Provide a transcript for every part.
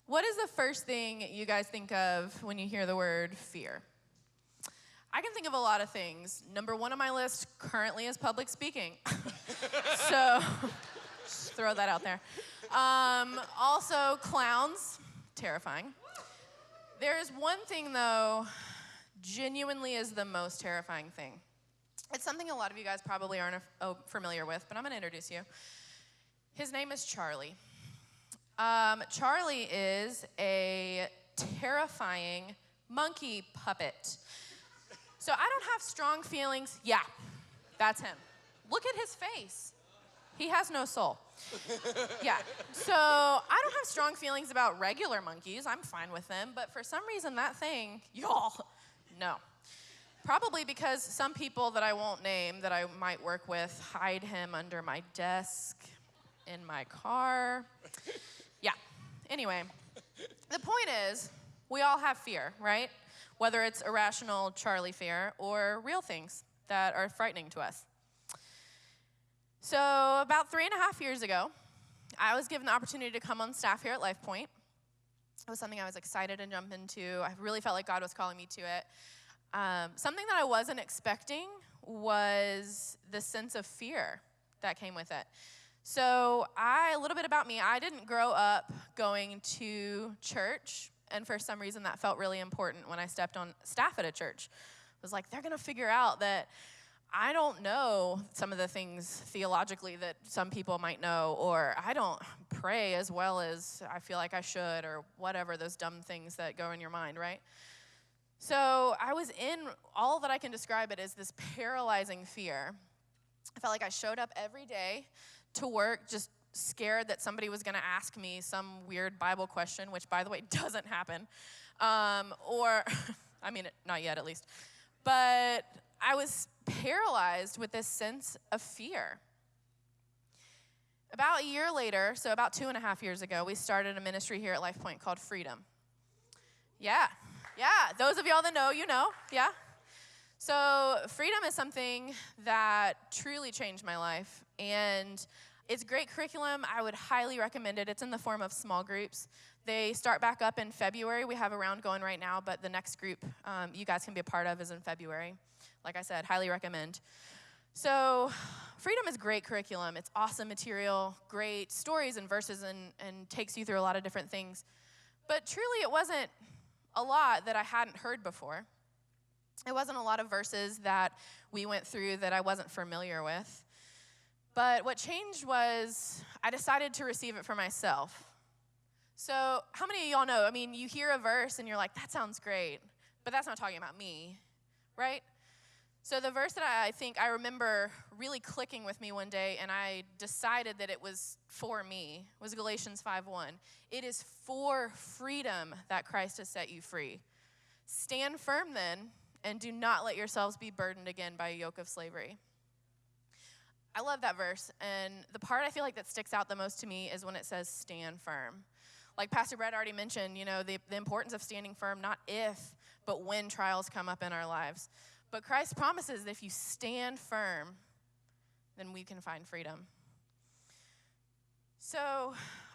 What is the first thing you guys think of when you hear the word fear? I can think of a lot of things. Number one on my list currently is public speaking. So, just throw that out there. Also, clowns, terrifying. There's one thing, though, genuinely is the most terrifying thing. It's something a lot of you guys probably aren't familiar with, but I'm going to introduce you. His name is Charlie. Charlie is a terrifying monkey puppet. So I don't have strong feelings. Yeah, that's him. Look at his face. He has no soul. Yeah, so I don't have strong feelings about regular monkeys. I'm fine with them, but for some reason that thing, y'all, no. Probably because some people that I won't name that I might work with hide him under my desk, in my car. Yeah, anyway, the point is we all have fear, right? Whether it's irrational Charlie fear or real things that are frightening to us. So about 3.5 years ago, I was given the opportunity to come on staff here at Lifepoint. It was something I was excited to jump into. I really felt like God was calling me to it. Something that I wasn't expecting was the sense of fear that came with it. So a little bit about me, I didn't grow up going to church, and for some reason that felt really important when I stepped on staff at a church. It was like, they're going to figure out that I don't know some of the things theologically that some people might know, or I don't pray as well as I feel like I should, or whatever, those dumb things that go in your mind, right? So I was in, all that I can describe it as this paralyzing fear. I felt like I showed up every day to work just scared that somebody was going to ask me some weird Bible question, which, by the way, doesn't happen. Not yet at least. But I was paralyzed with this sense of fear. About a year later, so about 2.5 years ago, we started a ministry here at Lifepoint called Freedom. Yeah, those of y'all that know, you know, yeah. So Freedom is something that truly changed my life, and it's great curriculum. I would highly recommend it. It's in the form of small groups. They start back up in February. We have a round going right now, but the next group you guys can be a part of is in February. Like I said, highly recommend. So Freedom is great curriculum. It's awesome material, great stories and verses, and takes you through a lot of different things. But truly, it wasn't a lot that I hadn't heard before. It wasn't a lot of verses that we went through that I wasn't familiar with. But what changed was I decided to receive it for myself. So how many of y'all know, I mean, you hear a verse and you're like, that sounds great, but that's not talking about me, right? So the verse that I think I remember really clicking with me one day, and I decided that it was for me, was Galatians 5:1. It is for freedom that Christ has set you free. Stand firm then, and do not let yourselves be burdened again by a yoke of slavery. I love that verse, and the part I feel like that sticks out the most to me is when it says stand firm. Like Pastor Brett already mentioned, you know, the importance of standing firm, not if, but when trials come up in our lives. But Christ promises that if you stand firm, then we can find freedom. So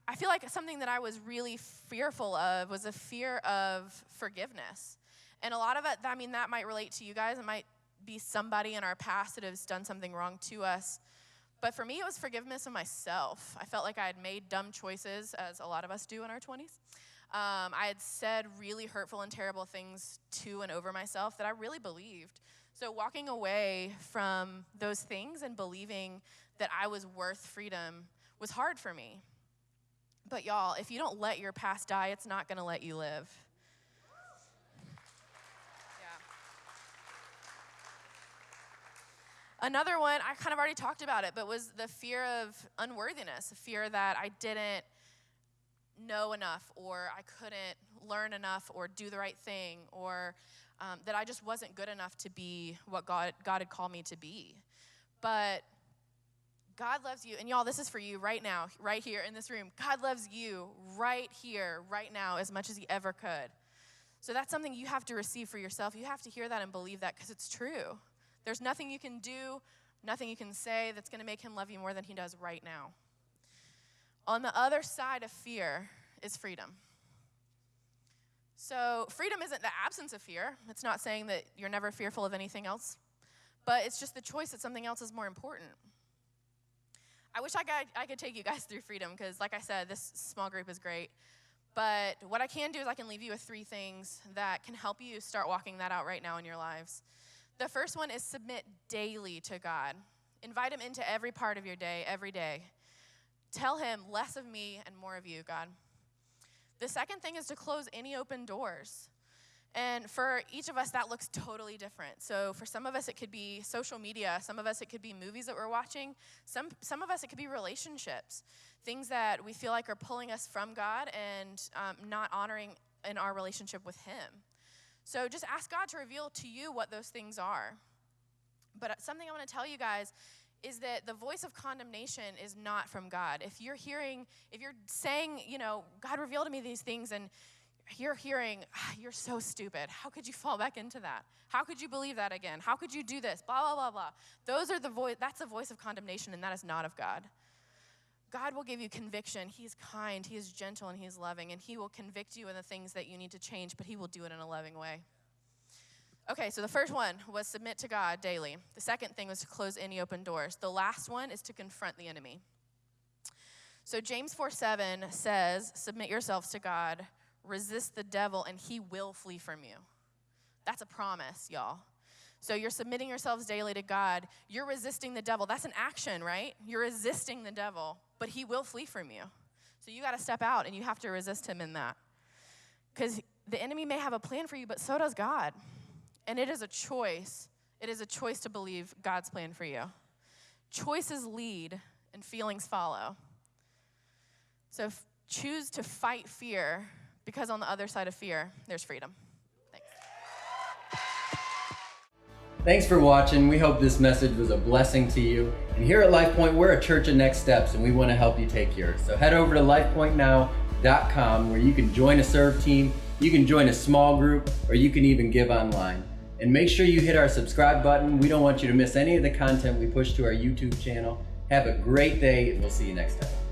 I feel like something that I was really fearful of was a fear of forgiveness. And a lot of it, I mean, that might relate to you guys. It might be somebody in our past that has done something wrong to us. But for me, it was forgiveness of myself. I felt like I had made dumb choices, as a lot of us do in our 20s. I had said really hurtful and terrible things to and over myself that I really believed. So walking away from those things and believing that I was worth freedom was hard for me. But y'all, if you don't let your past die, it's not going to let you live. Another one, I kind of already talked about it, but was the fear of unworthiness, the fear that I didn't know enough, or I couldn't learn enough, or do the right thing, or that I just wasn't good enough to be what God had called me to be. But God loves you, and y'all, this is for you right now, right here in this room. God loves you right here, right now, as much as he ever could. So that's something you have to receive for yourself. You have to hear that and believe that, because it's true. There's nothing you can do, nothing you can say that's going to make him love you more than he does right now. On the other side of fear is freedom. So freedom isn't the absence of fear. It's not saying that you're never fearful of anything else, but it's just the choice that something else is more important. I wish I could take you guys through freedom because, like I said, this small group is great. But what I can do is I can leave you with 3 things that can help you start walking that out right now in your lives. The first one is submit daily to God. Invite him into every part of your day, every day. Tell him, less of me and more of you, God. The second thing is to close any open doors. And for each of us, that looks totally different. So for some of us, it could be social media. Some of us, it could be movies that we're watching. Some of us, it could be relationships, things that we feel like are pulling us from God and not honoring in our relationship with him. So just ask God to reveal to you what those things are. But something I want to tell you guys is that the voice of condemnation is not from God. If you're saying, God revealed to me these things, and you're hearing, you're so stupid. How could you fall back into that? How could you believe that again? How could you do this? Blah, blah, blah, blah. That's a voice of condemnation, and that is not of God. God will give you conviction. He's kind, he is gentle, and he's loving, and he will convict you in the things that you need to change, but he will do it in a loving way. Okay, so the first one was submit to God daily. The second thing was to close any open doors. The last one is to confront the enemy. So James 4:7 says, submit yourselves to God, resist the devil, and he will flee from you. That's a promise, y'all. So you're submitting yourselves daily to God. You're resisting the devil. That's an action, right? You're resisting the devil, but he will flee from you. So you got to step out, and you have to resist him in that. Because the enemy may have a plan for you, but so does God. And it is a choice. It is a choice to believe God's plan for you. Choices lead, and feelings follow. So choose to fight fear, because on the other side of fear, there's freedom. Thanks. Thanks for watching. We hope this message was a blessing to you. And here at Lifepoint, we're a church of next steps, and we want to help you take yours. So head over to lifepointnow.com, where you can join a serve team, you can join a small group, or you can even give online. And make sure you hit our subscribe button. We don't want you to miss any of the content we push to our YouTube channel. Have a great day, and we'll see you next time.